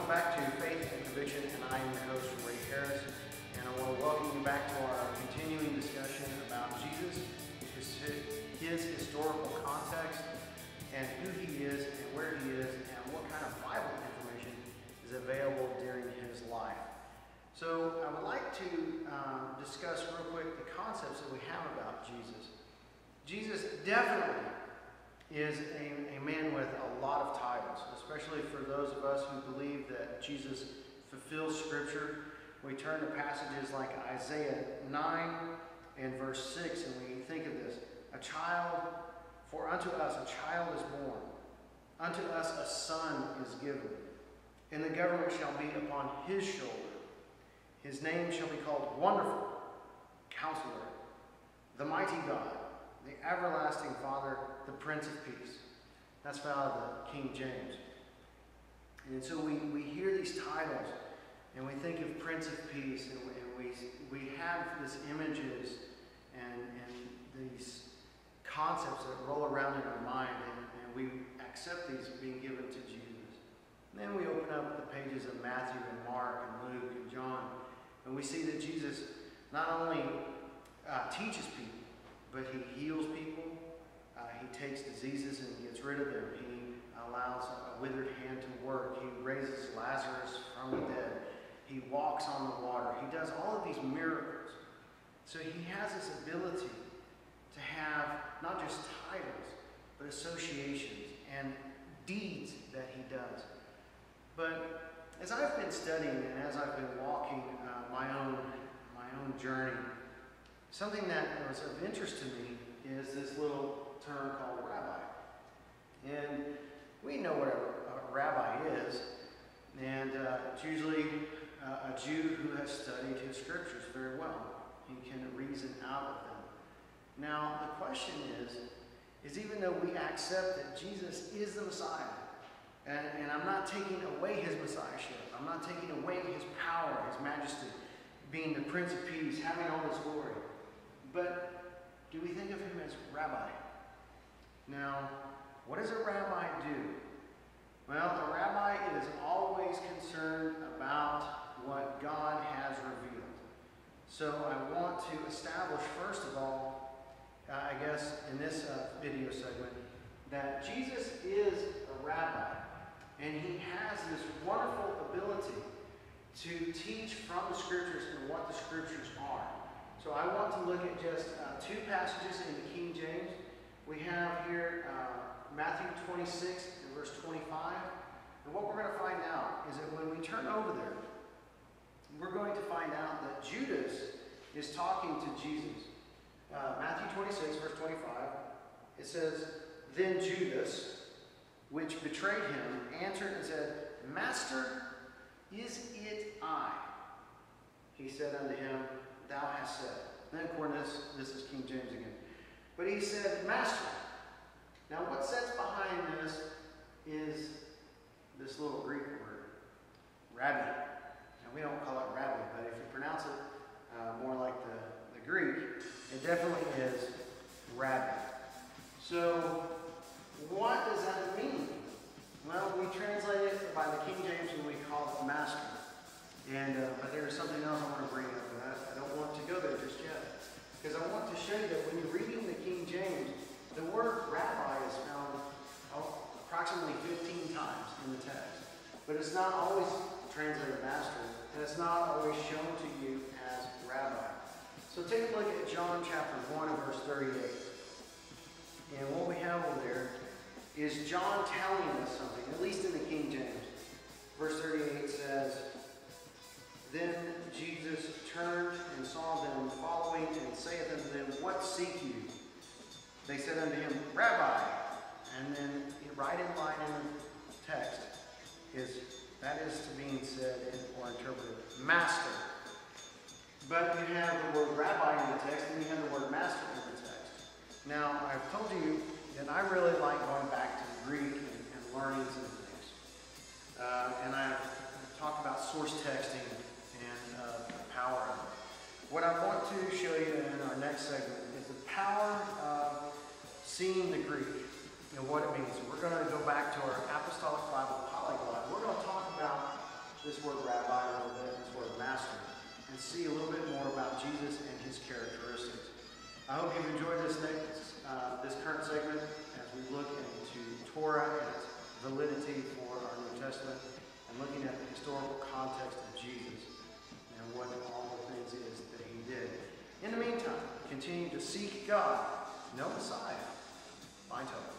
Welcome back to Faith and Conviction, and I am your host, Ray Harris, and I want to welcome you back to our continuing discussion about Jesus, his historical context, and who he is, and where he is, and what kind of Bible information is available during his life. So I would like to discuss real quick the concepts that we have about Jesus. Jesus definitely is a man with a lot of titles, especially for those of us who believe that Jesus fulfills Scripture. We turn to passages like Isaiah 9 and verse 6, and we think of this. For unto us a child is born, unto us a son is given, and the government shall be upon his shoulder. His name shall be called Wonderful, Counselor, the Mighty God, the Everlasting Father, the Prince of Peace. That's found in the King James. And so we hear these titles, and we think of Prince of Peace, and we have these images and these concepts that roll around in our mind, and we accept these being given to Jesus. And then we open up the pages of Matthew and Mark and Luke and John, and we see that Jesus not only teaches people, but he heals people. He takes diseases and gets rid of them. He allows a withered hand to work. He raises Lazarus from the dead. He walks on the water. He does all of these miracles. So he has this ability to have not just titles, but associations and deeds that he does. But as I've been studying and as I've been walking my own journey, something that was of interest to me is this little term called rabbi. And we know what a rabbi is, and it's usually a Jew who has studied his scriptures very well. He can reason out of them. Now, the question is even though we accept that Jesus is the Messiah, and I'm not taking away his messiahship, I'm not taking away his power, his majesty, being the Prince of Peace, having all his glory, but do we think of him as rabbi? Now, what does a rabbi do? Well, a rabbi is always concerned about what God has revealed. So I want to establish, first of all, I guess in this video segment, that Jesus is a rabbi, and he has this wonderful ability to teach from the Scriptures and what the Scriptures are. So I want to look at just two passages in the King James. We have here Matthew 26 and verse 25. And what we're going to find out is that when we turn over there, we're going to find out that Judas is talking to Jesus. Matthew 26, verse 25, it says, Then Judas, which betrayed him, answered and said, Master, is it I? He said unto him, Thou hast said. Then, of course, this is King James again. But he said, Master. Now, what sits behind this is this little Greek word, Rabbi. Now, we don't call it Rabbi, but if you pronounce it more like the Greek, it definitely is Rabbi. So, what does that mean? Well, we translate it by the King James and we call it Master. And but there's something else I want to bring up, and I don't want to go there just yet. Because I want to show you that when you're reading the King James, the word rabbi is found approximately 15 times in the text. But it's not always translated master, and it's not always shown to you as rabbi. So take a look at John chapter 1 and verse 38. And what we have over there is John telling us something, at least in the King James. Verse 38 says, Then Jesus turned and saw them following, and saith unto them, What seek you? They said unto him, Rabbi. And then right in line in the text that is to being said or interpreted, Master. But you have the word rabbi in the text, and you have the word master in the text. Now, I've told you that I really like going back to the Greek and learning some things. And I've talked about source texting and the power of it. What I want to show you in our next segment is the power of seeing the Greek and what it means. We're going to go back to our Apostolic Bible Polyglot. We're going to talk about this word rabbi a little bit, this word master, and see a little bit more about Jesus and his characteristics. I hope you've enjoyed this current segment as we look into Torah and its validity for our New Testament, and looking at the historical context of Jesus and what all the things is that he did. In the meantime, continue to seek God, know Messiah, find hope.